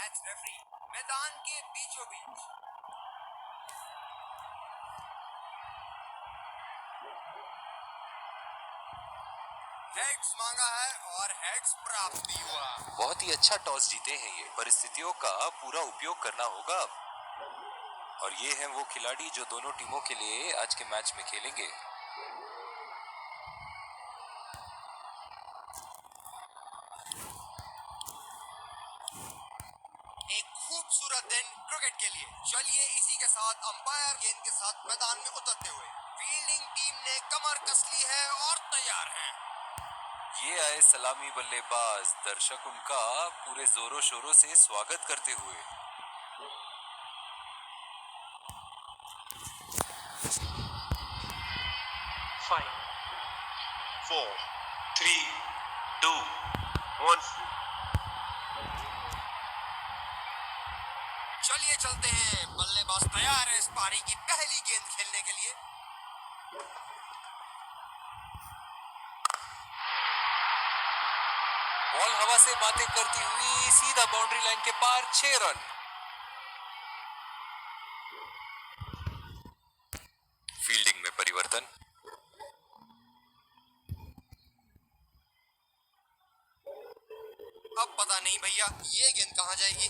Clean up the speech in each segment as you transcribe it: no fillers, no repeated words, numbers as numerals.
Match referee मैदान के बीचों बीच। हेड्स मांगा है और हेड्स प्राप्त भी हुआ। बहुत ही अच्छा टॉस जीते हैं ये। परिस्थितियों का पूरा उपयोग करना होगा अब। और ये हैं वो खिलाड़ी जो दोनों टीमों के लिए आज के मैच में खेलेंगे। एक खूबसूरत दिन क्रिकेट के लिए। चलिए इसी के साथ अंपायर गेंद के साथ मैदान में उतरते हुए फील्डिंग टीम ने कमर कस ली है और तैयार है। ये आए सलामी बल्लेबाज, दर्शक उनका पूरे जोरों शोरों से स्वागत करते हुए। 5 4 3 2 1। चलिए चलते हैं। बल्लेबाज तैयार है इस पारी की पहली गेंद खेलने के लिए। बॉल हवा से बातें करती हुई सीधा बाउंड्री लाइन के पार, 6 रन। फील्डिंग में परिवर्तन। अब पता नहीं भैया ये गेंद कहां जाएगी।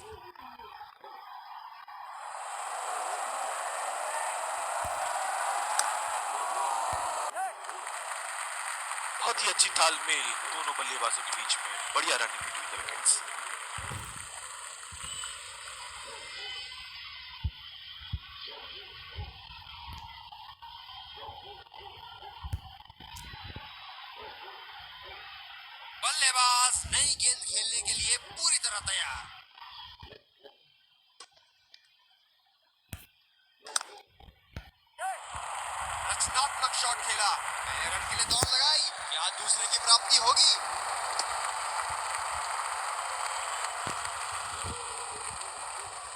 बहुत ही अच्छी तालमेल दोनों बल्लेबाजों के बीच में। बढ़िया रनिंग बिटवीन द विकेट्स। बल्लेबाज नई गेंद खेलने के लिए पूरी तरह तैयार। रचनात्मक शॉट खेला, पहले रन के लिए दौड़ लगाई, क्या दूसरे की प्राप्ति होगी।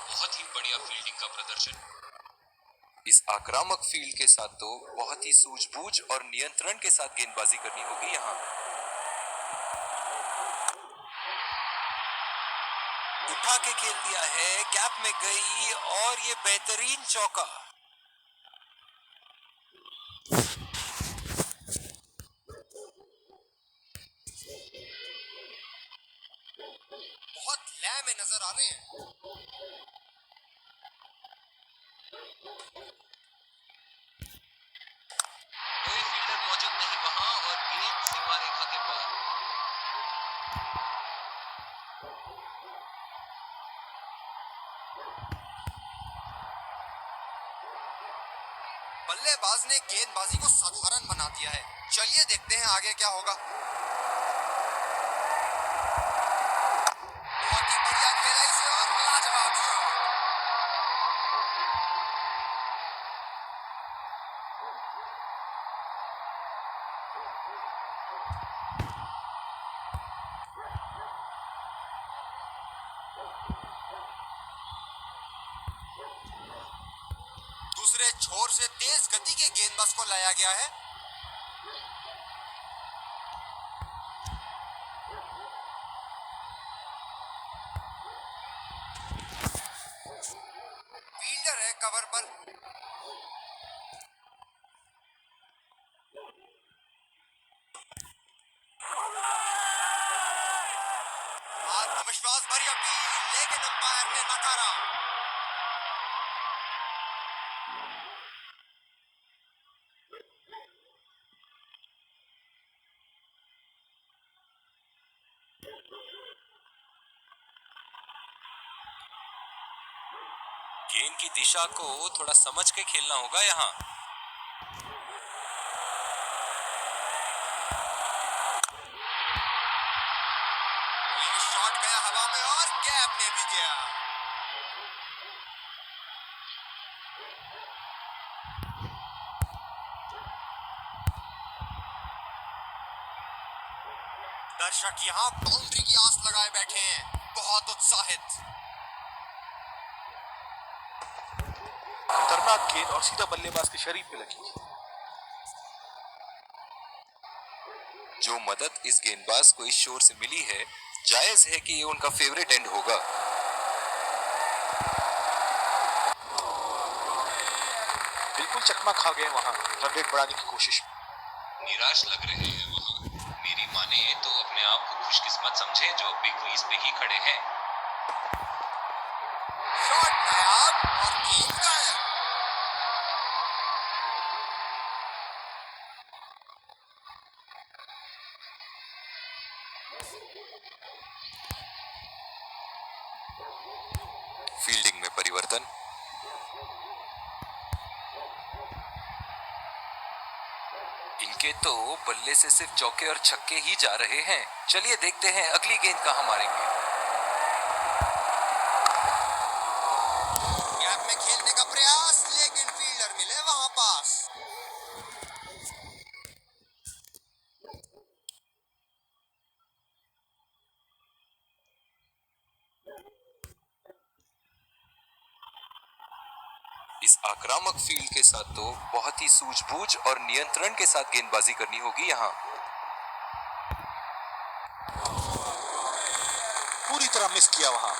बहुत ही बढ़िया फील्डिंग का प्रदर्शन। इस आक्रामक फील्ड के साथ तो बहुत ही सूझबूझ और नियंत्रण के साथ गेंदबाजी करनी होगी यहाँ। उठा के खेल दिया है, गैप में गई और ये बेहतरीन चौका। बहुत लय में नजर आ रहे हैं। कोई फील्डर मौजूद नहीं वहां और गेंद सीमा रेखा के पार। बल्लेबाज ने गेंदबाजी को साधारण बना दिया है। चलिए देखते हैं आगे क्या होगा। बहुत ही बढ़िया खेला इसे और लाजवाब शॉट। दूसरे छोर से तेज गति के गेंदबाज को लाया गया है। फील्डर है कवर पर। आत्मविश्वास भरी अपील, लेकिन अंपायर ने नकारा। गेंद की दिशा को थोड़ा समझ के खेलना होगा यहाँ। ये शॉट गया हवा में और गैप में भी गया। दर्शक यहाँ बाउंड्री की आस लगाए बैठे हैं, बहुत उत्साहित। खतरनाक गेंद और सीधा बल्लेबाज के शरीर पे लगी। जो मदद इस गेंदबाज को इस शोर से मिली है, जायज है कि ये उनका फेवरेट एंड होगा। बिल्कुल चकमा खा गए वहां रन रेट बढ़ाने की कोशिश में। निराश लग रहे हैं वहां। मेरी माने तो अपने आप को खुशकिस्मत समझे जो बिग क्रीज पे ही खड़े हैं। शॉट नायाब और गेंद गायब। फील्डिंग में परिवर्तन। इनके तो बल्ले से सिर्फ चौके और छक्के ही जा रहे हैं। चलिए देखते हैं अगली गेंद कहां मारेंगे। गैप में खेलने का प्रयास, लेकिन फील्डर मिले वहां पास। इस आक्रामक फील्ड के साथ तो बहुत ही सूझबूझ और नियंत्रण के साथ गेंदबाजी करनी होगी यहाँ। पूरी तरह मिस किया वहां।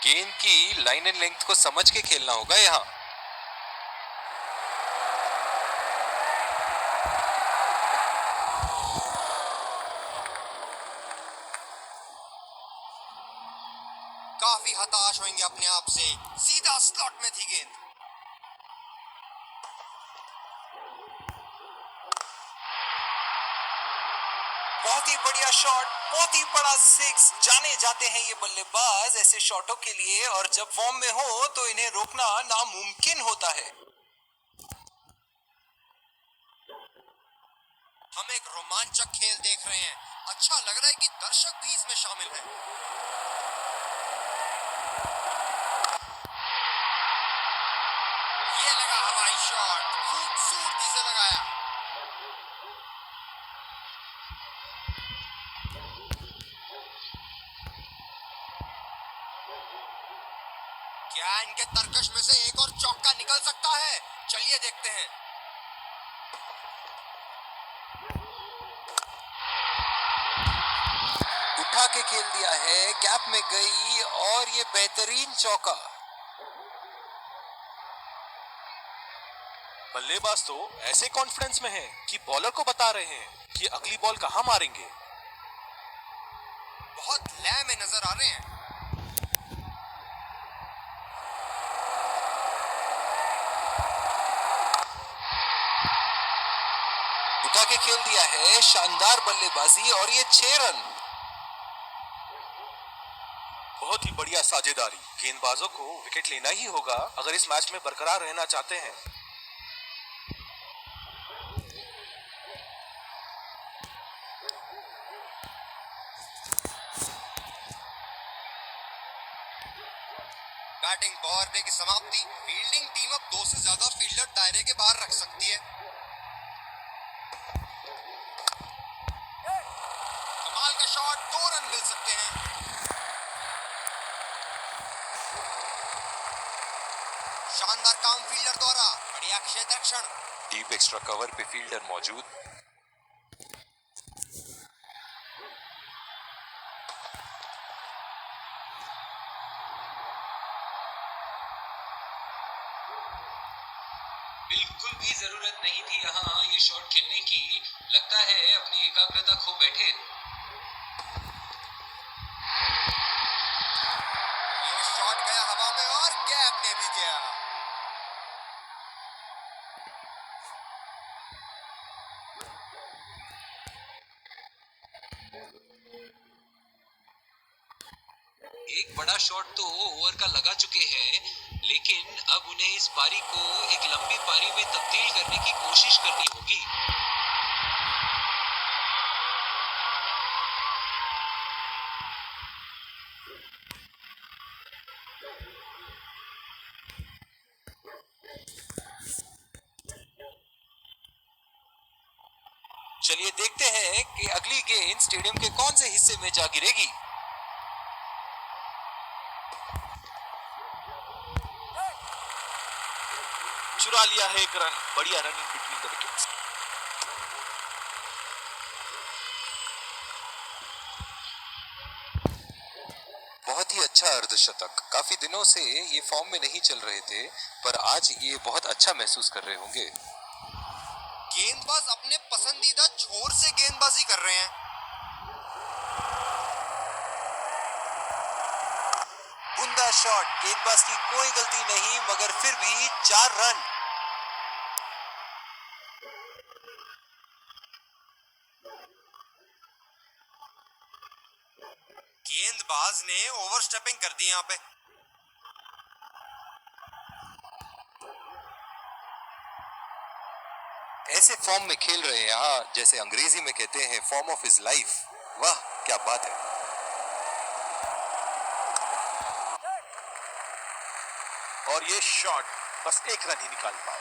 गेंद की लाइन एंड लेंथ को समझ के खेलना होगा यहाँ। काफी हताश होंगे अपने आप से। सीधा स्लॉट में थी गेंद। बहुत ही बढ़िया शॉट, बहुत ही बड़ा सिक्स। जाने जाते हैं ये बल्लेबाज ऐसे शॉटों के लिए, और जब फॉर्म में हो तो इन्हें रोकना नामुमकिन होता है। हम एक रोमांचक खेल देख रहे हैं। अच्छा लग रहा है कि दर्शक भी इसमें शामिल हैं। ये लगा हवाई शॉट, खूबसूरती से लगाया। क्या इनके तरकश में से एक और चौका निकल सकता है? चलिए देखते हैं। उठा के खेल दिया है, गैप में गई और ये बेहतरीन चौका। बल्लेबाज तो ऐसे कॉन्फिडेंस में है कि बॉलर को बता रहे हैं कि अगली बॉल कहां मारेंगे। बहुत लय में नजर आ रहे हैं। उठा के खेल दिया है, शानदार बल्लेबाजी, और ये 6 रन। बहुत ही बढ़िया साझेदारी। गेंदबाजों को विकेट लेना ही होगा अगर इस मैच में बरकरार रहना चाहते हैं। बैटिंग पावर प्ले की समाप्ति। फील्डिंग टीम अब 2 से ज्यादा फील्डर दायरे के बाहर रख सकती है। कमाल का शॉट, 2 रन मिल सकते हैं। शानदार काम फील्डर द्वारा। बढ़िया क्षेत्ररक्षण। डीप एक्स्ट्रा कवर पे फील्डर मौजूद। बिल्कुल भी जरूरत नहीं थी यहाँ ये शॉट खेलने की। लगता है अपनी एकाग्रता खो बैठे। ये शॉट गया हवा में और गैप में भी गया। एक बड़ा शॉट तो ओवर का लगा चुके हैं, लेकिन अब उन्हें इस पारी को एक लंबी पारी में तब्दील करने की कोशिश करनी होगी। चलिए देखते हैं कि अगली गेंद स्टेडियम के कौन से हिस्से में जा गिरेगी। चुरा लिया है एक रन। बढ़िया रनिंग बिटवीन द विकेट्स। अच्छा अर्धशतक। काफी दिनों से ये फॉर्म में नहीं चल रहे थे, पर आज ये बहुत अच्छा महसूस कर रहे होंगे। गेंदबाज अपने पसंदीदा छोर से गेंदबाजी कर रहे हैं। उम्दा शॉट, गेंदबाज की कोई गलती नहीं, मगर फिर भी 4 रन। गेंदबाज ने ओवरस्टेपिंग कर दी यहाँ पे। ऐसे फॉर्म में खेल रहे हैं यहाँ, जैसे अंग्रेजी में कहते हैं फॉर्म ऑफ हिज लाइफ। वाह क्या बात है। और ये शॉट बस एक रन ही निकाल पाए।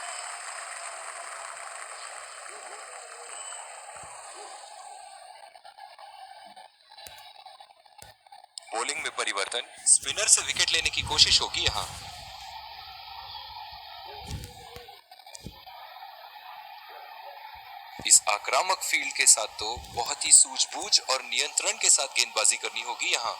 बॉलिंग में परिवर्तन, स्पिनर से विकेट लेने की कोशिश होगी यहाँ। इस आक्रामक फील्ड के साथ तो बहुत ही सूझबूझ और नियंत्रण के साथ गेंदबाजी करनी होगी यहाँ।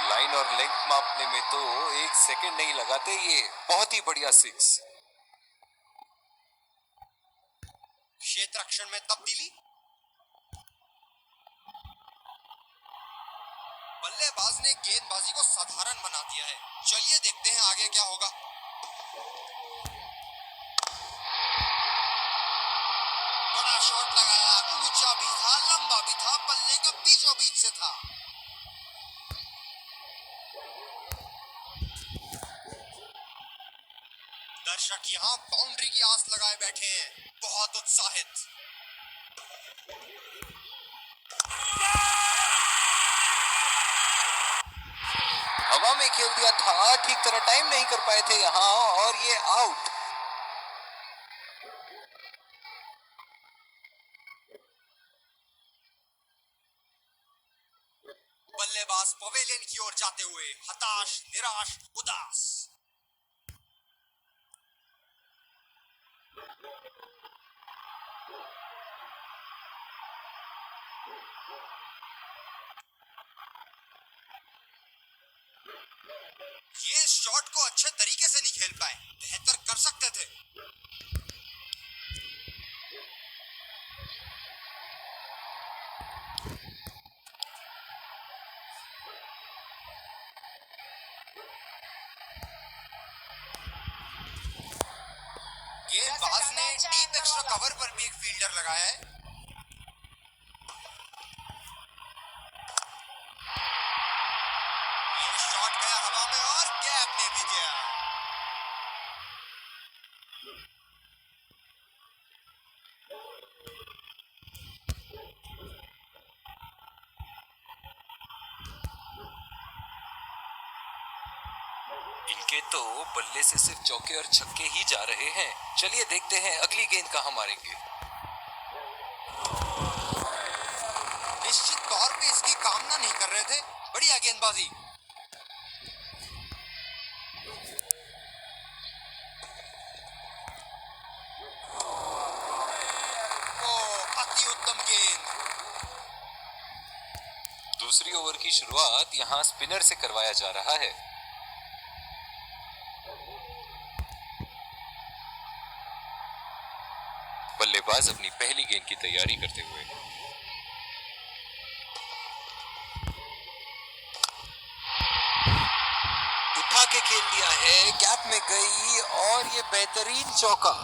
लाइन और लेंथ मापने में तो 1 सेकंड नहीं लगाते ये। बहुत ही बढ़िया 6। क्षेत्र रक्षण में तब्दीली। बल्लेबाज ने गेंदबाजी को साधारण बना दिया है। चलिए देखते हैं आगे क्या होगा। बड़ा शॉट लगाया, ऊंचा भी था, लंबा भी था, बल्ले का बीचों बीच से था। दर्शक यहाँ बाउंड्री की आस लगाए बैठे हैं, बहुत उत्साहित। हवा में खेल दिया था, ठीक तरह टाइम नहीं कर पाए थे यहाँ, और ये आउट। बल्लेबाज पवेलियन की ओर जाते हुए हताश, निराश, उदास। ये शॉट को अच्छे तरीके से नहीं खेल पाए, बेहतर कर सकते थे। गेंदबाज ने डीप एक्स्ट्रा कवर पर भी एक फील्डर लगाया है। ये शॉट गया हवा में और गैप में भी गया। इनके तो बल्ले से सिर्फ चौके और छक्के ही जा रहे हैं। चलिए देखते हैं अगली गेंद कहां मारेंगे। निश्चित तौर पे इसकी कामना नहीं कर रहे थे। बढ़िया गेंदबाजी। ओ, अति उत्तम गेंद। दूसरी ओवर की शुरुआत यहां स्पिनर से करवाया जा रहा है। बल्लेबाज अपनी पहली गेंद की तैयारी करते हुए। उठा के खेल दिया है, गैप में गई और ये बेहतरीन चौका।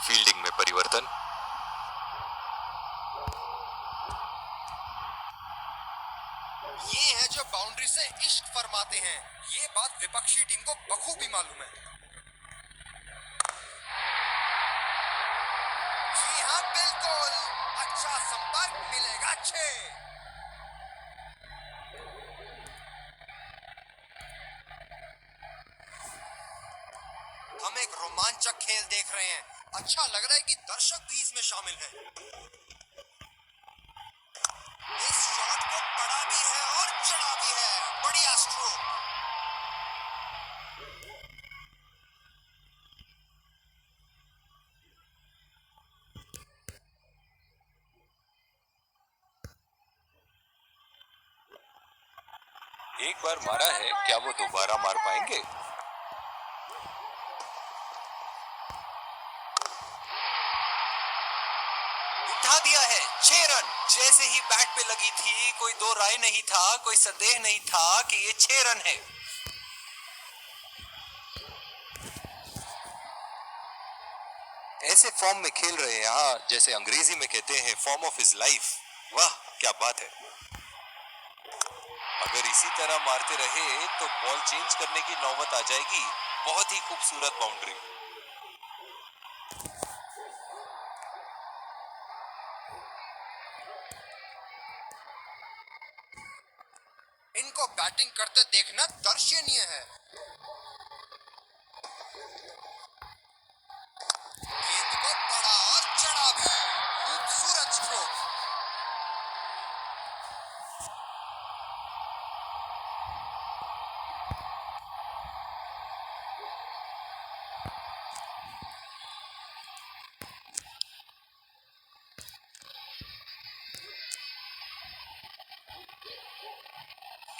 फील्डिंग में परिवर्तन, ये हैं जो बाउंड्री से इश्क फरमाते हैं। ये बात विपक्षी टीम को बखूबी मालूम है। जी हाँ, बिल्कुल। अच्छा संपर्क मिलेगा। अच्छे। हम एक रोमांचक खेल देख रहे हैं। अच्छा लग रहा है कि दर्शक भी इसमें शामिल हैं। इस शॉट को पड़ा भी है और चढ़ा भी है। बढ़िया स्ट्रोक। एक बार मारा है, क्या वो दोबारा मार पाएंगे? उठा दिया है, 6 रन। जैसे ही बैट पे लगी थी, कोई दो राय नहीं था, कोई संदेह नहीं था कि ये 6 रन है। ऐसे फॉर्म में खेल रहे हैं यहाँ, जैसे अंग्रेजी में कहते हैं फॉर्म ऑफ हिज लाइफ। वाह क्या बात है। अगर इसी तरह मारते रहे तो बॉल चेंज करने की नौबत आ जाएगी। बहुत ही खूबसूरत बाउंड्री। इनको बैटिंग करते देखना दर्शनीय है। गेंद को पड़ा और चढ़ा भी। खूबसूरत स्ट्रोक।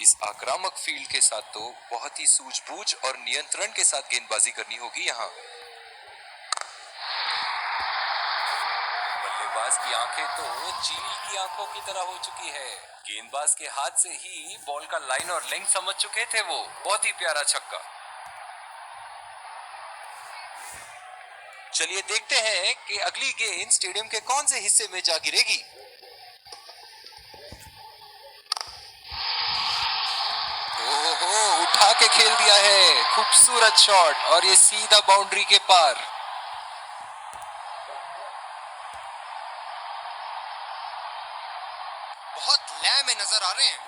इस आक्रामक फील्ड के साथ तो बहुत ही सूझबूझ और नियंत्रण के साथ गेंदबाजी करनी होगी यहाँ। बल्लेबाज की आंखें तो चील की आंखों की तरह हो चुकी है। गेंदबाज के हाथ से ही बॉल का लाइन और लेंथ समझ चुके थे वो। बहुत ही प्यारा छक्का। चलिए देखते हैं कि अगली गेंद स्टेडियम के कौन से हिस्से में जा गिरेगी। ओहो, उठा के खेल दिया है। खूबसूरत शॉट और ये सीधा बाउंड्री के पार। बहुत लय में नजर आ रहे हैं।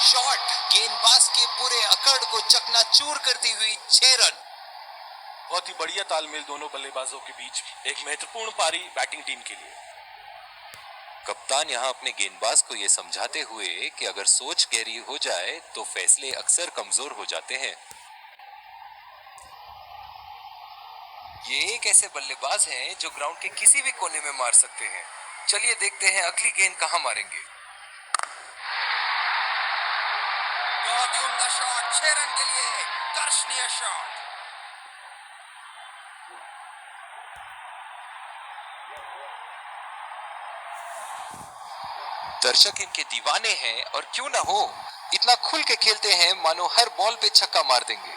शॉट गेंदबाज के पूरे अकड़ को चकनाचूर करती हुई 6 रन। बहुत ही बढ़िया तालमेल दोनों बल्लेबाजों के बीच। एक महत्वपूर्ण पारी बैटिंग टीम के लिए। कप्तान यहाँ अपने गेंदबाज को ये समझाते हुए कि अगर सोच गहरी हो जाए तो फैसले अक्सर कमजोर हो जाते हैं। ये एक ऐसे बल्लेबाज हैं जो ग्राउंड के किसी भी कोने में मार सकते हैं। चलिए देखते हैं अगली गेंद कहां मारेंगे। बहुत ही उम्दा शॉट। 6 रन के लिए दर्शनीय शॉट। दर्शक इनके दीवाने हैं और क्यों ना हो, इतना खुल के खेलते हैं मानो हर बॉल पे छक्का मार देंगे।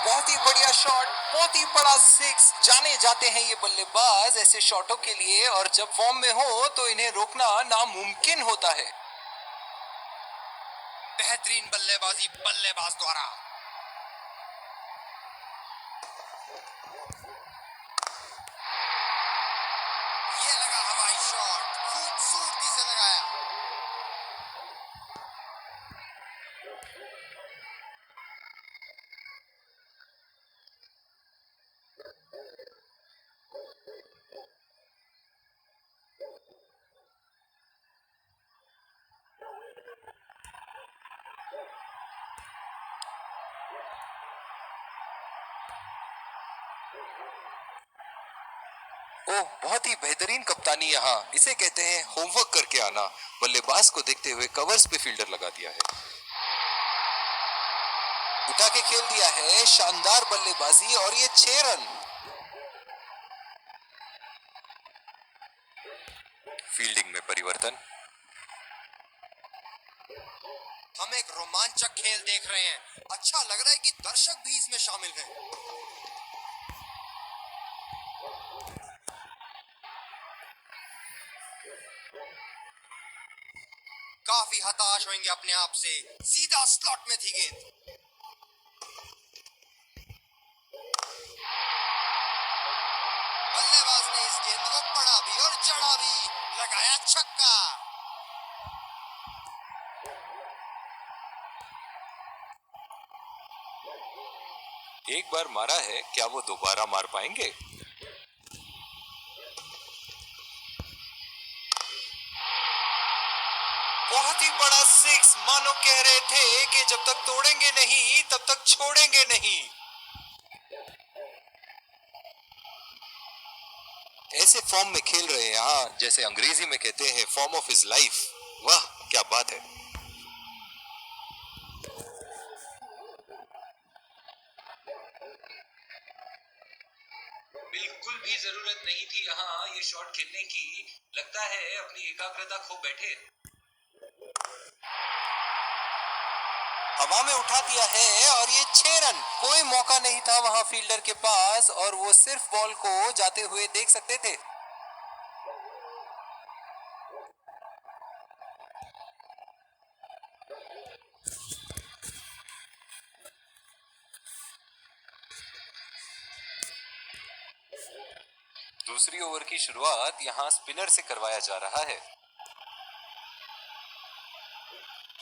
बहुत ही बढ़िया शॉट, बहुत ही बड़ा सिक्स। जाने जाते हैं ये बल्लेबाज ऐसे शॉटों के लिए, और जब फॉर्म में हो तो इन्हें रोकना नामुमकिन होता है। बेहतरीन बल्लेबाजी बल्लेबाज द्वारा। ये लगा हवाई शॉट। खूबसूरती से लगाया। ओह, बहुत ही बेहतरीन कप्तानी यहाँ। इसे कहते हैं होमवर्क करके आना। बल्लेबाज को देखते हुए कवर्स पे फील्डर लगा दिया है। उठा के खेल दिया है। शानदार बल्लेबाजी और ये 6 रन। फील्डिंग में परिवर्तन। हम एक रोमांचक खेल देख रहे हैं। अच्छा लग रहा है कि दर्शक भी इसमें शामिल हैं। काफी हताश होंगे अपने आप से। सीधा स्लॉट में थी गेंद। बल्लेबाज ने इस गेंद को पड़ा भी और चढ़ा भी। लगाया छक्का। एक बार मारा है, क्या वो दोबारा मार पाएंगे? बहुत ही बड़ा सिक्स। मानो कह रहे थे कि जब तक तोड़ेंगे नहीं तब तक छोड़ेंगे नहीं। ऐसे फॉर्म में खेल रहे हैं यहाँ, जैसे अंग्रेजी में कहते हैं फॉर्म ऑफ हिज लाइफ। वाह क्या बात है। बिल्कुल भी जरूरत नहीं थी यहाँ ये शॉट खेलने की। लगता है अपनी एकाग्रता खो बैठे। हवा में उठा दिया है और ये 6 रन। कोई मौका नहीं था वहां फील्डर के पास और वो सिर्फ बॉल को जाते हुए देख सकते थे। दूसरी ओवर की शुरुआत यहां स्पिनर से करवाया जा रहा है।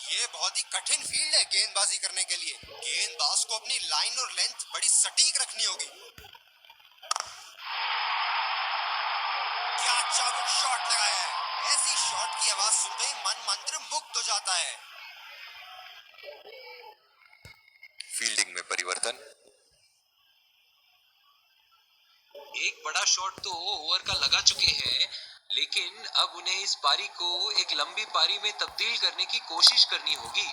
ये बहुत ही कठिन फील्ड है गेंदबाजी करने के लिए। गेंदबाज को अपनी लाइन और लेंथ बड़ी सटीक रखनी होगी। क्या चाबुक शॉट लगाया है। ऐसी शॉट की आवाज सुनते ही मन मंत्र मुग्ध हो जाता है। फील्डिंग में परिवर्तन। एक बड़ा शॉट तो ओवर का लगा चुके हैं, लेकिन अब उन्हें इस पारी को एक लंबी पारी में तब्दील करने की कोशिश करनी होगी।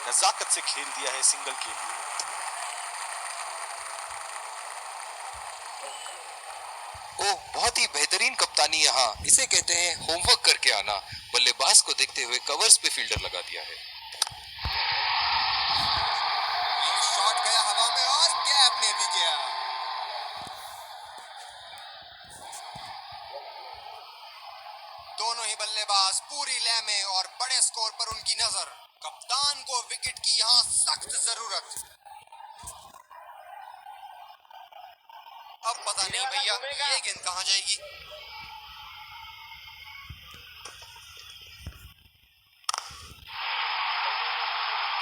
नजाकत से खेल दिया है सिंगल के लिए। ओह बहुत ही बेहतरीन कप्तानी यहाँ। इसे कहते हैं होमवर्क करके आना। बल्लेबाज को देखते हुए कवर्स पे फील्डर लगा दिया है। ये शॉट गया हवा में और गैप में भी गया। दोनों ही बल्लेबाज पूरी लय में और बड़े स्कोर पर उनकी नजर। कप्तान को विकेट की यहाँ सख्त जरूरत। अब पता नहीं भैया ये गेंद कहां जाएगी।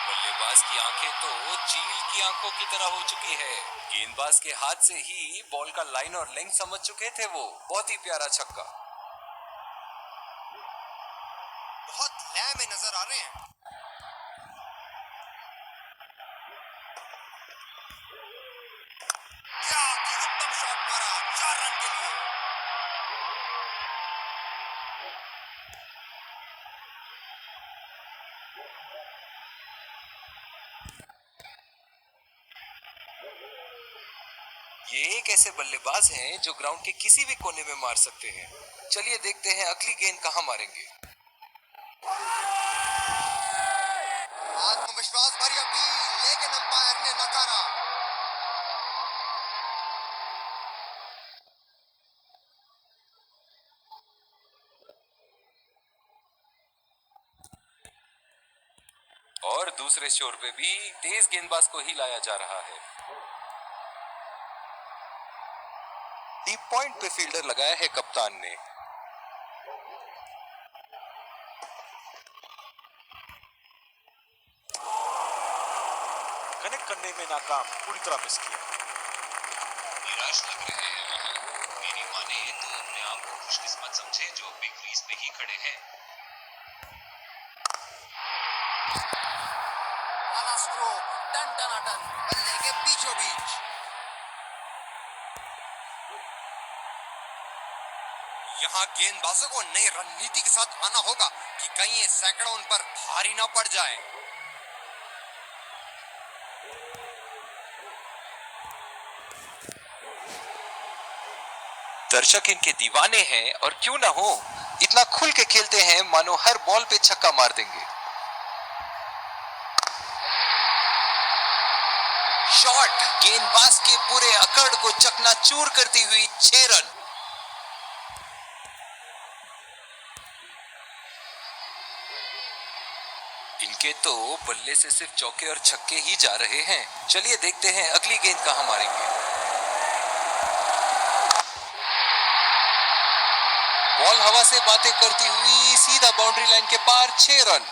बल्लेबाज की आंखें तो चील की आंखों की तरह हो चुकी है। गेंदबाज के हाथ से ही बॉल का लाइन और लेंथ समझ चुके थे वो। बहुत ही प्यारा छक्का। बहुत लय में नजर आ रहे हैं। क्या उत्तम शॉट मारा 4 रन के लिए। ये एक ऐसे बल्लेबाज हैं जो ग्राउंड के किसी भी कोने में मार सकते हैं। चलिए देखते हैं अगली गेंद कहां मारेंगे। आत्मविश्वास भरी अपील, लेकिन अंपायर ने नकारा। और दूसरे शोर पे भी तेज गेंदबाज को ही लाया जा रहा है। डीप पॉइंट पे फील्डर लगाया है कप्तान ने। कनेक्ट करने में नाकाम, पूरी तरह मिस किया। निराश लग रहे हैं वहां। मेरी माने तो अपने आप को खुशकिस्मत समझे जो बिग क्रीज पे ही खड़े हैं। आला स्ट्रोक, टन टनाटन, बल्ले के बीचों बीच। यहाँ गेंदबाजों को नई रणनीति के साथ आना होगा कि कहीं ये सैकड़ों उन पर भारी ना पड़ जाए। दर्शक इनके दीवाने हैं और क्यों ना हो, इतना खुल के खेलते हैं मानो हर बॉल पे छक्का मार देंगे। शॉट गेंदबाज के पूरे अकड़ को चकनाचूर करती हुई 6 रन। इनके तो बल्ले से सिर्फ चौके और छक्के ही जा रहे हैं। चलिए देखते हैं अगली गेंद कहां मारेंगे। बॉल हवा से बातें करती हुई सीधा बाउंड्री लाइन के पार 6 रन।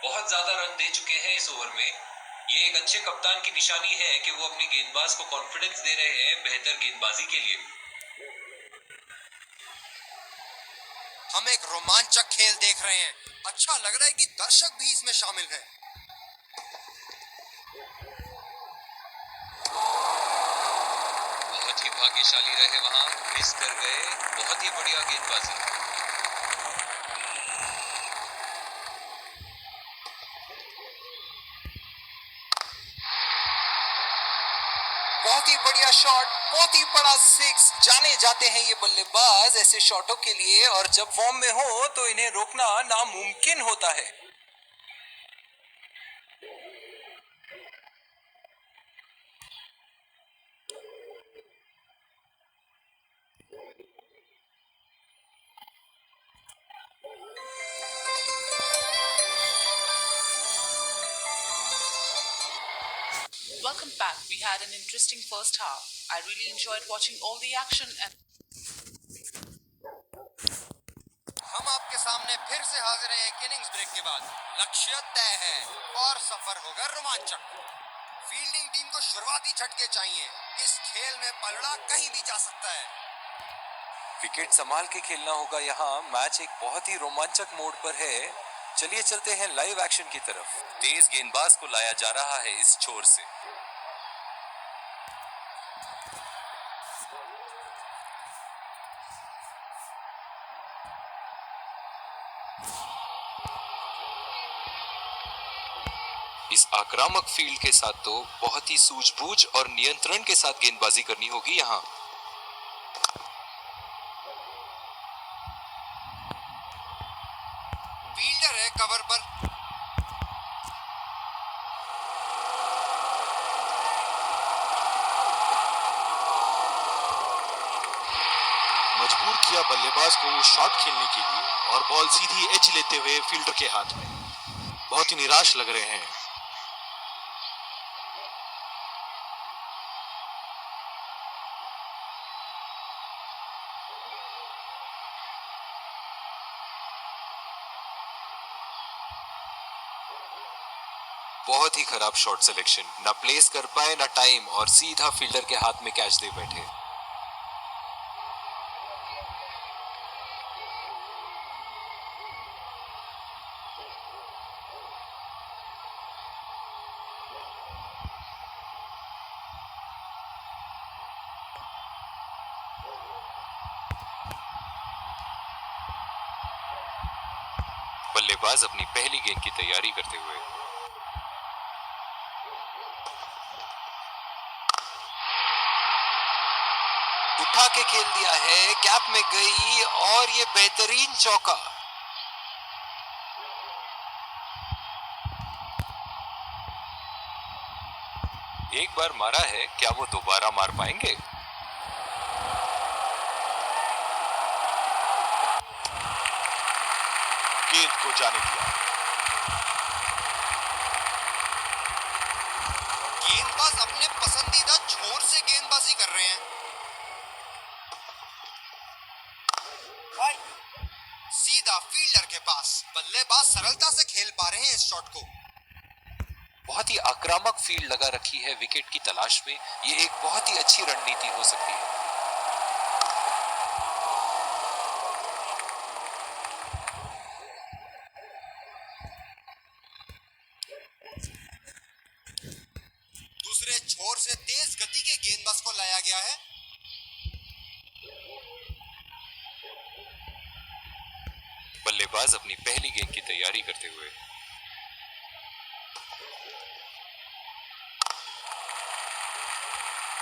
बहुत ज्यादा रन दे चुके हैं इस ओवर में। ये एक अच्छे कप्तान की निशानी है कि वो अपनी गेंदबाज को कॉन्फिडेंस दे रहे हैं बेहतर गेंदबाजी के लिए। हम एक रोमांचक खेल देख रहे हैं। अच्छा लग रहा है कि दर्शक भी इसमें शामिल हैं। भाग्यशाली रहे वहां, मिस कर गए। बहुत ही बढ़िया गेंदबाजी। बहुत ही बढ़िया शॉट, बहुत ही बड़ा सिक्स। जाने जाते हैं ये बल्लेबाज ऐसे शॉटों के लिए, और जब फॉर्म में हो तो इन्हें रोकना नामुमकिन होता है। Welcome back. We had an interesting first half. I really enjoyed watching all the action and हम आपके सामने फिर से हाजिर हैं एक इनिंग्स ब्रेक के बाद। लक्ष्य तय है और सफर होगा रोमांचक। फील्डिंग टीम को शुरुआती झटके चाहिए। इस खेल में पलड़ा कहीं भी जा सकता है। विकेट संभाल के खेलना होगा यहाँ। मैच एक बहुत ही रोमांचक मोड पर है। चलिए चलते हैं लाइव एक्शन की तरफ। तेज गेंदबाज को लाया जा रहा है इस छोर से। इस आक्रामक फील्ड के साथ तो बहुत ही सूझबूझ और नियंत्रण के साथ गेंदबाजी करनी होगी यहाँ। फील्डर है कवर पर। मजबूर किया बल्लेबाज को शॉट खेलने के लिए और बॉल सीधी एज लेते हुए फील्डर के हाथ में। बहुत ही निराश लग रहे हैं। बहुत ही खराब शॉट सिलेक्शन, ना प्लेस कर पाए ना टाइम, और सीधा फील्डर के हाथ में कैच दे बैठे। बल्लेबाज अपनी पहली गेंद की तैयारी करते हुए। उठा के खेल दिया है, कैप में गई और ये बेहतरीन चौका। एक बार मारा है, क्या वो दोबारा मार पाएंगे? गेंद को जाने दिया। गेंदबाज अपने पसंदीदा छोर से गेंदबाजी कर रहे हैं। सीधा फील्डर के पास। बल्लेबाज सरलता से खेल पा रहे हैं इस शॉट को। बहुत ही आक्रामक फील्ड लगा रखी है विकेट की तलाश में। ये एक बहुत ही अच्छी रणनीति हो सकती है। दूसरे छोर से तेज गति के गेंदबाज को लाया गया है। बल्लेबाज अपनी पहली गेंद की तैयारी करते हुए।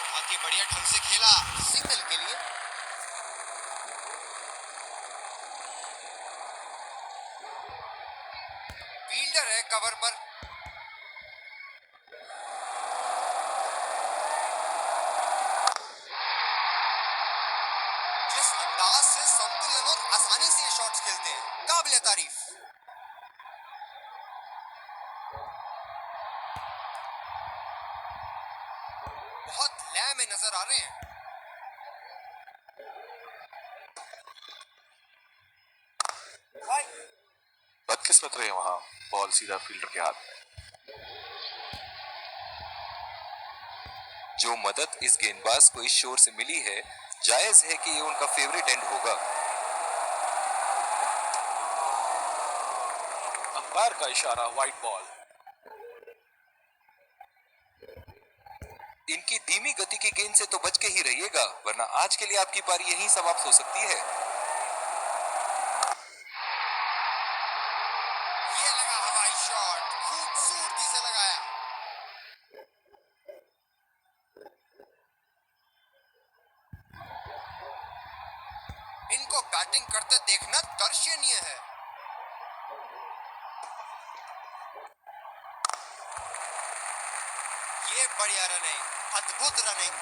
बहुत ही बढ़िया ढंग से खेला, सिंगल के लिए। फील्डर है कवर पर। जिस अंदाज से संतुलन और आसानी से ये शॉट्स खेलते हैं, काबिले तारीफ। बहुत लय में नजर आ रहे हैं। बदकिस्मत रहे वहां, बॉल सीधा फील्डर के हाथ में। जो मदद इस गेंदबाज को इस शोर से मिली है, जायज है कि ये उनका फेवरेट एंड होगा। अंपायर का इशारा, वाइड बॉल। इनकी धीमी गति की गेंद से तो बच के ही रहिएगा, वरना आज के लिए आपकी पारी यहीं समाप्त हो सकती है। ये लगा हवाई शॉट, खूबसूरती से लगाया। इनको बैटिंग करते देखना दर्शनीय है। ये बढ़िया रनिंग, अद्भुत रनिंग।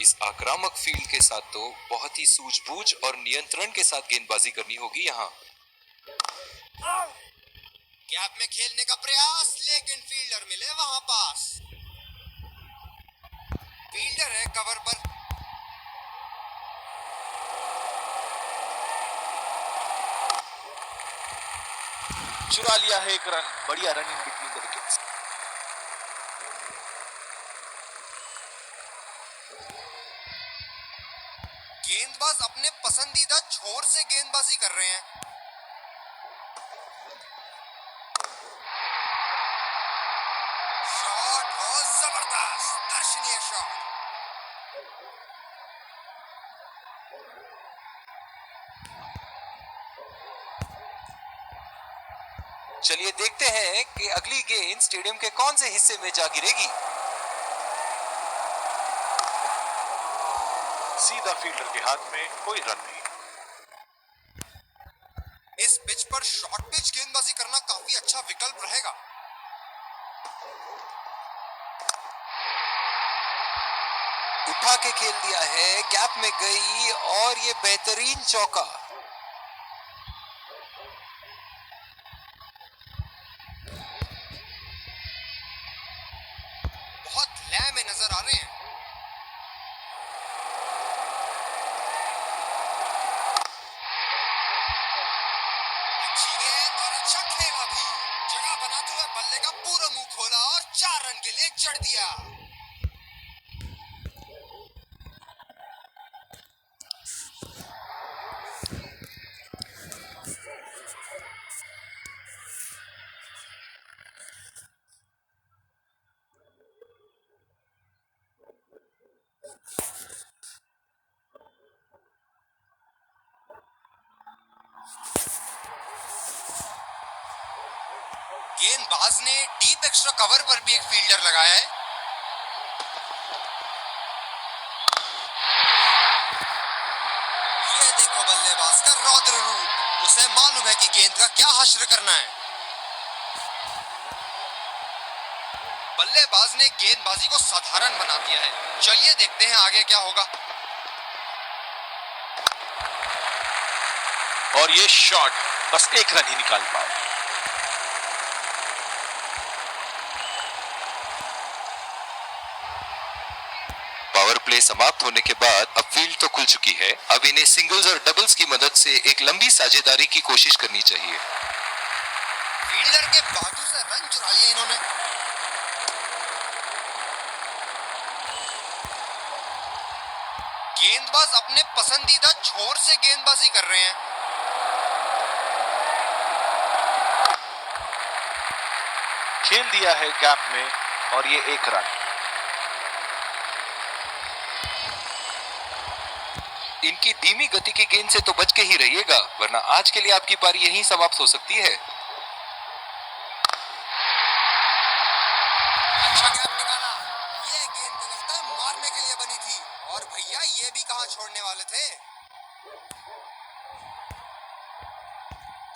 इस आक्रामक फील्ड के साथ तो बहुत ही सूझबूझ और नियंत्रण के साथ गेंदबाजी करनी होगी यहाँ। गैप में खेलने का प्रयास, लेकिन फील्डर मिले वहां पास। फील्डर है कवर पर। चुरा लिया है एक रन। बढ़िया run in between the wickets. गेंदबाज अपने पसंदीदा छोर से गेंदबाजी कर रहे हैं। शॉट बहुत जबरदस्त, दर्शनीय शॉट। चलिए देखते हैं कि अगली गेंद स्टेडियम के कौन से हिस्से में जा गिरेगी। सीधा फील्डर के हाथ में, कोई रन नहीं। इस पिच पर शॉर्ट पिच गेंदबाजी करना काफी अच्छा विकल्प रहेगा। उठा के खेल दिया है, गैप में गई और ये बेहतरीन चौका। बहुत लय में नजर आ रहे हैं। अच्छी गेंद और अच्छा खेला भी। जगह बनाते हुए बल्ले का पूरा मुंह खोला और 4 रन के लिए जड़ दिया। गेंदबाज ने डीप एक्स्ट्रा कवर पर भी एक फील्डर लगाया है। ये देखो बल्लेबाज का रौद्र रूप। उसे मालूम है कि गेंद का क्या हश्र करना है। बल्लेबाज ने गेंदबाजी को साधारण बना दिया है। चलिए देखते हैं आगे क्या होगा। और ये शॉट बस एक रन ही निकाल पाए। पावर प्ले समाप्त होने के बाद अब फील्ड तो खुल चुकी है। अब इन्हें सिंगल्स और डबल्स की मदद से एक लंबी साझेदारी की कोशिश करनी चाहिए। फील्डर के बाजू से रन चुरा लिए इन्होंने। गेंदबाज अपने पसंदीदा छोर से गेंदबाजी कर रहे हैं। खेल दिया है गैप में और ये एक रन। इनकी धीमी गति की गेंद से तो बच के ही रहिएगा, वरना आज के लिए आपकी पारी यहीं समाप्त हो सकती है। अच्छा गैप निकाला। ये गेंद तो लगता है मारने के लिए बनी थी। और भैया ये भी कहां छोड़ने वाले थे।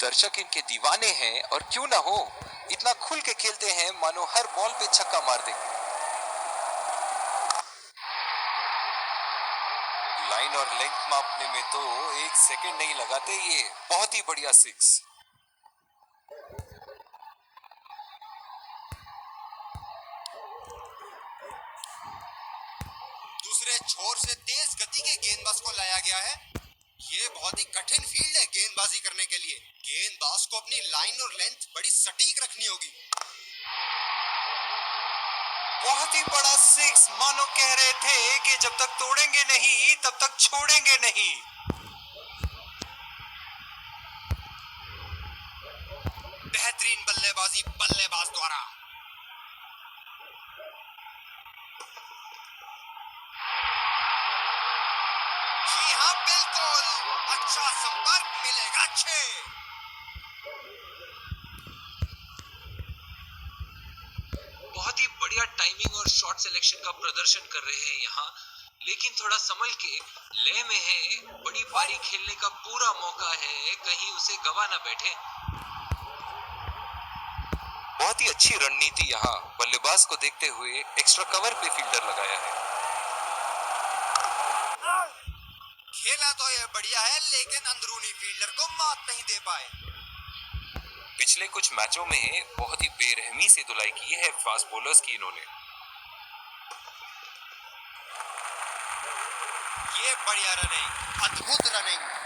दर्शक इनके दीवाने हैं और क्यों ना हो, इतना खुल के खेलते हैं मानो हर बॉल पे छक्का मार देंगे। लाइन और लेंथ मापने में तो 1 सेकंड नहीं लगाते ये। बहुत ही बढ़िया 6। दूसरे दूसरे छोर से तेज गति के गेंदबाज को लाया गया है। ये बहुत ही कठिन फील्ड है गेंदबाजी करने के लिए। गेंदबाज को अपनी लाइन और लेंथ बड़ी सटीक रखनी होगी। बहुत ही बड़ा सिक्स, मानो कह रहे थे कि जब तक तोड़ेंगे नहीं तब तक छोड़ेंगे नहीं। बेहतरीन बल्लेबाजी बल्लेबाज द्वारा। जी हाँ, बिल्कुल अच्छा संपर्क मिलेगा। छह बहुत ही बढ़िया टाइमिंग और शॉट सिलेक्शन का प्रदर्शन कर रहे हैं यहाँ, लेकिन थोड़ा संभल के। लय में है, बड़ी पारी खेलने का पूरा मौका है, कहीं उसे गवा ना बैठे। बहुत ही अच्छी रणनीति यहाँ बल्लेबाज को देखते हुए एक्स्ट्रा कवर पे फील्डर लगाया है। खेला तो यह बढ़िया है, लेकिन अंदरूनी फील्डर को मात नहीं दे पाए। पिछले कुछ मैचों में बहुत ही बेरहमी से धुलाई की है फास्ट बॉलर्स की इन्होंने। ये बढ़िया रनिंग, अद्भुत रनिंग।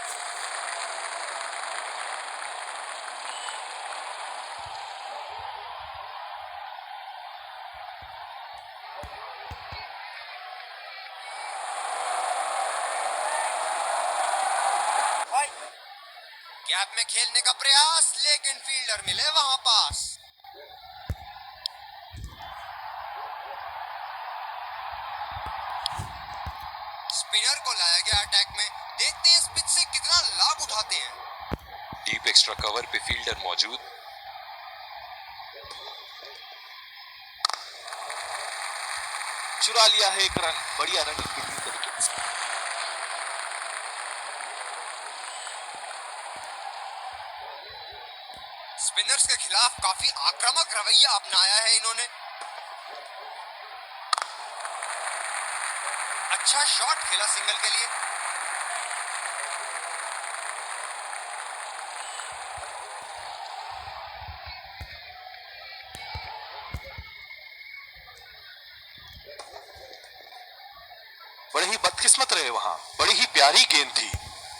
गैप में खेलने का प्रयास, लेकिन फील्डर मिले वहां पास। स्पिनर को लाया गया अटैक में। देखते हैं इस पिच से कितना लाभ उठाते हैं। डीप एक्स्ट्रा कवर पे फील्डर मौजूद। चुरा लिया है एक रन। बढ़िया रनिंग फील्डिंग तरीके से। स्पिनर्स के खिलाफ काफी आक्रामक रवैया अपनाया है इन्होंने। अच्छा शॉट खेला सिंगल के लिए। बड़े ही बदकिस्मत रहे वहां। बड़ी ही प्यारी गेंद थी।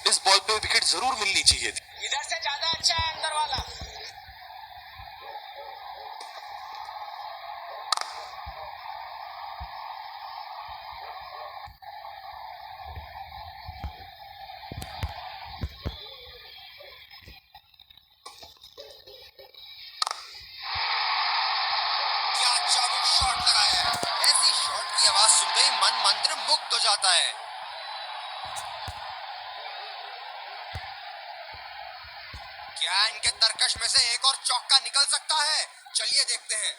इस बॉल पे विकेट जरूर मिलनी चाहिए थी। इधर से ज्यादा अच्छा है अंदर वाला। क्या चाबुक शॉट लगाया है। ऐसी शॉट की आवाज सुनते ही मन मंत्र मुग्ध हो जाता है। क्या इनके तरकश में से एक और चौका निकल सकता है? चलिए देखते हैं।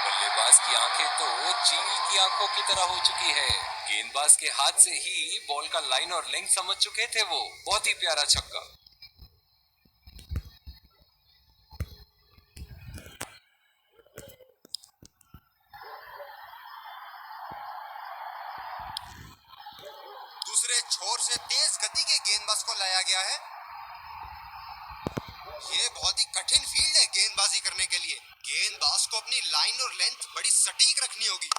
बल्लेबाज की आंखें तो चील की आंखों की तरह हो चुकी है। गेंदबाज के हाथ से ही बॉल का लाइन और लेंथ समझ चुके थे वो। बहुत ही प्यारा छक्का। दूसरे छोर से तेज गति के गेंदबाज को लाया गया है। ये बहुत ही कठिन फील्ड है गेंदबाजी करने के लिए। गेंदबाज को अपनी लाइन और लेंथ बड़ी सटीक रखनी होगी।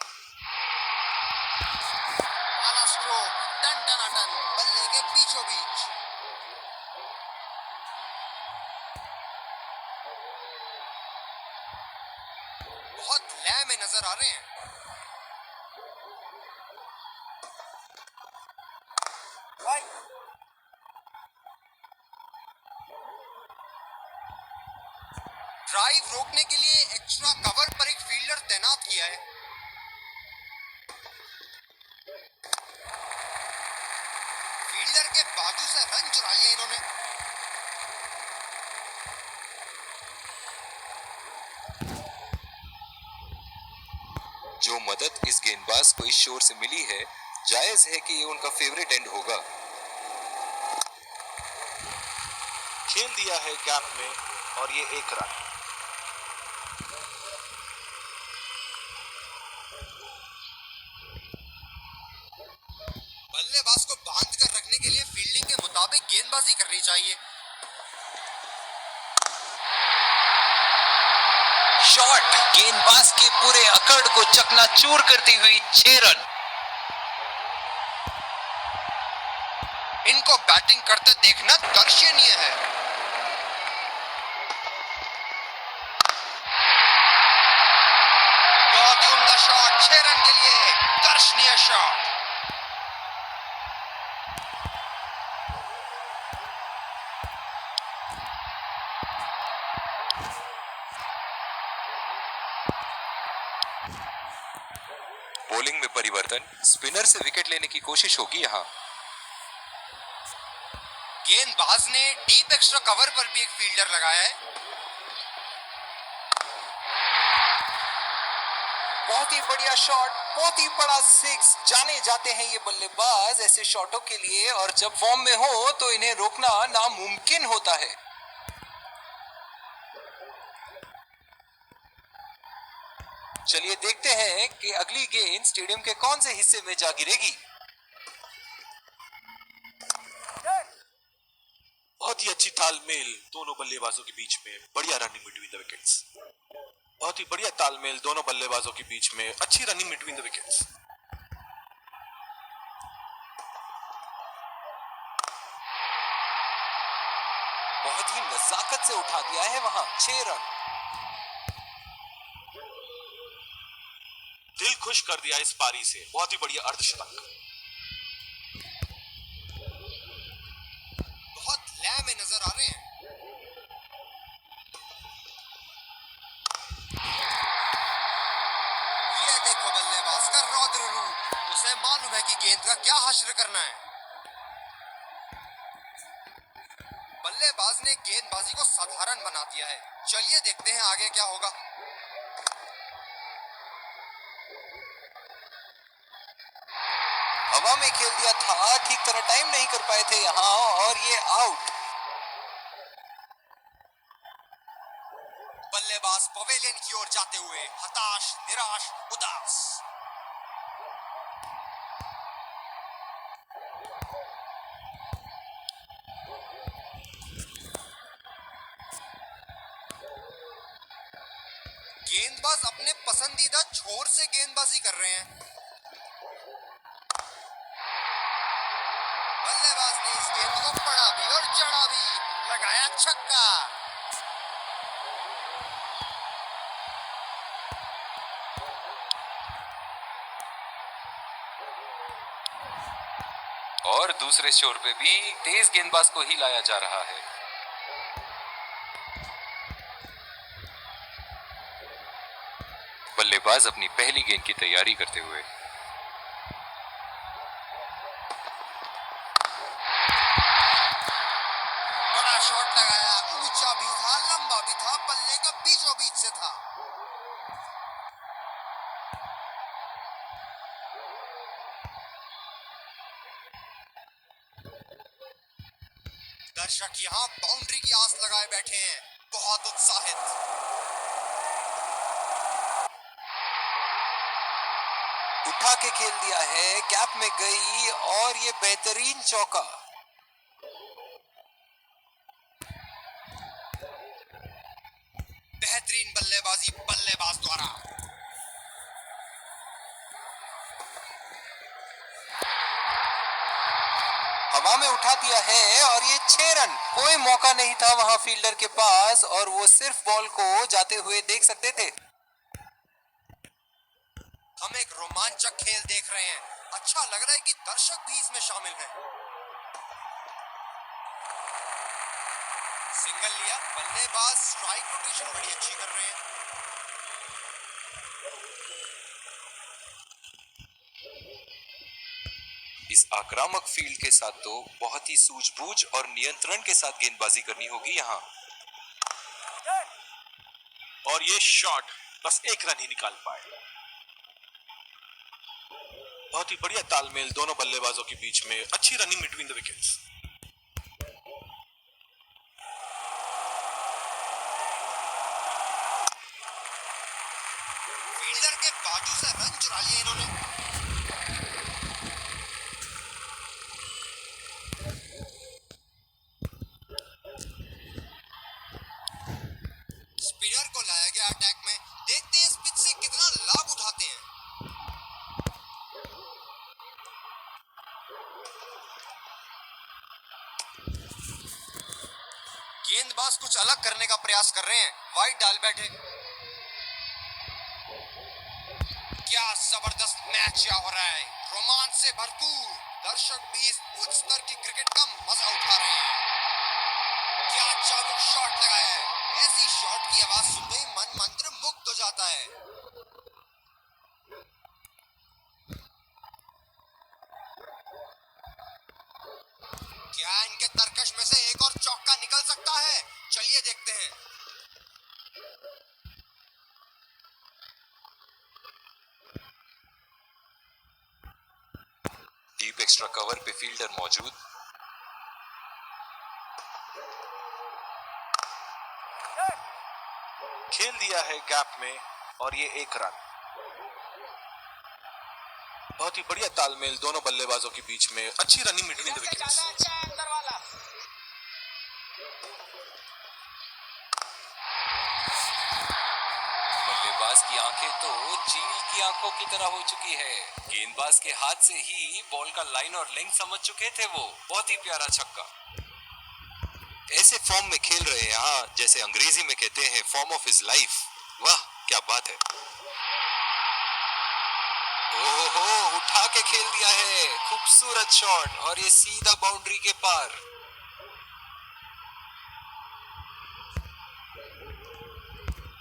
आला स्ट्रोक, टन टनाटन, बल्ले के बीचों बीच। बहुत लय में नजर आ रहे हैं। ड्राइव रोकने के लिए एक्स्ट्रा कवर पर एक फील्डर तैनात किया है। फील्डर के बाजू से रन चुरा लिया इन्होंने। जो मदद इस गेंदबाज को इस शोर से मिली है, जायज है कि ये उनका फेवरेट एंड होगा। खेल दिया है गैप में और ये एक रन। बल्लेबाज को बांध कर रखने के लिए फील्डिंग के मुताबिक गेंदबाजी करनी चाहिए। शॉट गेंदबाज के पूरे अकड़ को चकनाचूर करती हुई 6 रन। इनको बैटिंग करते देखना दर्शनीय है। बहुत ही उम्दा शॉट, 6 रन के लिए दर्शनीय शॉट। बॉलिंग में परिवर्तन, स्पिनर से विकेट लेने की कोशिश होगी यहां। गेंदबाज ने डीप एक्स्ट्रा कवर पर भी एक फील्डर लगाया है। बहुत ही बढ़िया शॉट, बहुत ही बड़ा सिक्स। जाने जाते हैं ये बल्लेबाज ऐसे शॉटों के लिए, और जब फॉर्म में हो तो इन्हें रोकना नामुमकिन होता है। चलिए देखते हैं कि अगली गेंद स्टेडियम के कौन से हिस्से में जा गिरेगी। बहुत ही अच्छी तालमेल दोनों बल्लेबाजों के बीच में, बढ़िया रनिंग बिटवीन द विकेट्स। बहुत ही बढ़िया तालमेल दोनों बल्लेबाजों के बीच में, अच्छी रनिंग बिटवीन द विकेट्स। बहुत ही नजाकत से उठा दिया है वहां, 6 रन। दिल खुश कर दिया इस पारी से, बहुत ही बढ़िया अर्धशतक। बहुत लय में नजर आ रहे हैं। ये देखो बल्लेबाज का रौद्र रूप, उसे मालूम है कि गेंद का क्या हश्र करना है। बल्लेबाज ने गेंदबाजी को साधारण बना दिया है। चलिए देखते हैं आगे क्या होगा। हवा में खेल दिया था, ठीक तरह टाइम नहीं कर पाए थे यहां, और ये आउट। बल्लेबाज पवेलियन की ओर जाते हुए हताश, निराश, उदास। गेंदबाज अपने पसंदीदा छोर से गेंदबाजी कर रहे हैं। बल्लेबाज ने इस गेंद को पड़ा भी और जड़ा भी, लगाया छक्का। और दूसरे छोर पे भी तेज गेंदबाज को ही लाया जा रहा है। बल्लेबाज अपनी पहली गेंद की तैयारी करते हुए। बड़ा शॉट लगाया, ऊंचा भी था, लंबा भी था, बल्ले का बीचों बीच से था। दर्शक यहाँ बाउंड्री की आस लगाए बैठे हैं, बहुत उत्साहित। उठा के खेल दिया है, गैप में गई, और ये बेहतरीन चौका। बेहतरीन बल्लेबाजी बल्लेबाज द्वारा। हवा में उठा दिया है, और ये 6 रन। कोई मौका नहीं था वहां फील्डर के पास, और वो सिर्फ बॉल को जाते हुए देख सकते थे। हम एक रोमांचक खेल देख रहे हैं। अच्छा लग रहा है कि दर्शक भी इसमें शामिल हैं। सिंगल लिया, बल्लेबाज स्ट्राइक रोटेशन बड़ी अच्छी कर रहे हैं। इस आक्रामक फील्ड के साथ तो बहुत ही सूझबूझ और नियंत्रण के साथ गेंदबाजी करनी होगी यहां। और ये शॉट बस एक रन ही निकाल पाए। बहुत ही बढ़िया तालमेल दोनों बल्लेबाजों के बीच में, अच्छी running between the wickets. Fielder के बाजू से रन चुरा लिए इन्होंने। स्पिनर को लाया गया अटैक में। अलग करने का प्रयास कर रहे हैं, वाइड डाल बैठे। क्या जबरदस्त मैच यहाँ हो रहा है, रोमांच से भरपूर। दर्शक भी इस उच्च स्तर की क्रिकेट का मजा उठा रहे हैं। क्या चाबुक शॉट लगाया है, ऐसी शॉट की आवाज सुनते ही मन मंत्र मुग्ध हो जाता है। क्या इनके तरकश में से एक और चौका निकल सकता है? चलिए देखते हैं। डीप एक्स्ट्रा कवर पे फील्डर मौजूद। खेल दिया है गैप में और ये 1 रन। बहुत ही बढ़िया तालमेल दोनों बल्लेबाजों के बीच में, अच्छी रनिंग बिटवीन द इधर से विकेट्स। ज्यादा अच्छा है अंदर वाला। बल्लेबाज की आंखें तो चील की आंखों की तरह हो चुकी है। गेंदबाज के हाथ से ही बॉल का लाइन और लेंथ समझ चुके थे वो। बहुत ही प्यारा छक्का। ऐसे फॉर्म में खेल रहे हैं यहाँ, जैसे अंग्रेजी में कहते हैं फॉर्म ऑफ हिज लाइफ। वाह क्या बात है। ओहो, उठा के खेल दिया है, खूबसूरत शॉट और ये सीधा बाउंड्री के पार।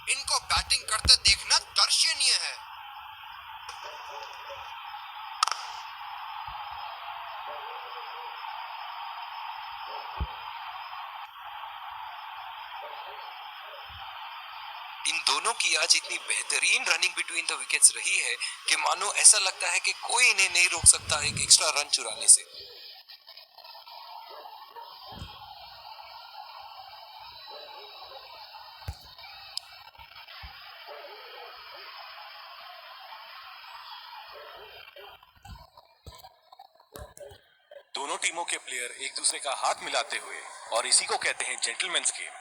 इनको बैटिंग करते देखना दर्शनीय है। इन दोनों की आज इतनी बेहतरीन रनिंग बिटवीन द विकेट्स रही है कि मानो ऐसा लगता है कि कोई इन्हें नहीं रोक सकता एक एक्स्ट्रा रन चुराने से। दोनों टीमों के प्लेयर एक दूसरे का हाथ मिलाते हुए, और इसी को कहते हैं gentleman's game.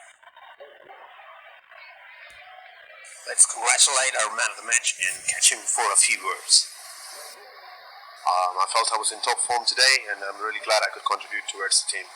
Let's congratulate our man of the match and catch him for a few words. I felt I was in top form today, and I'm really glad I could contribute towards the team.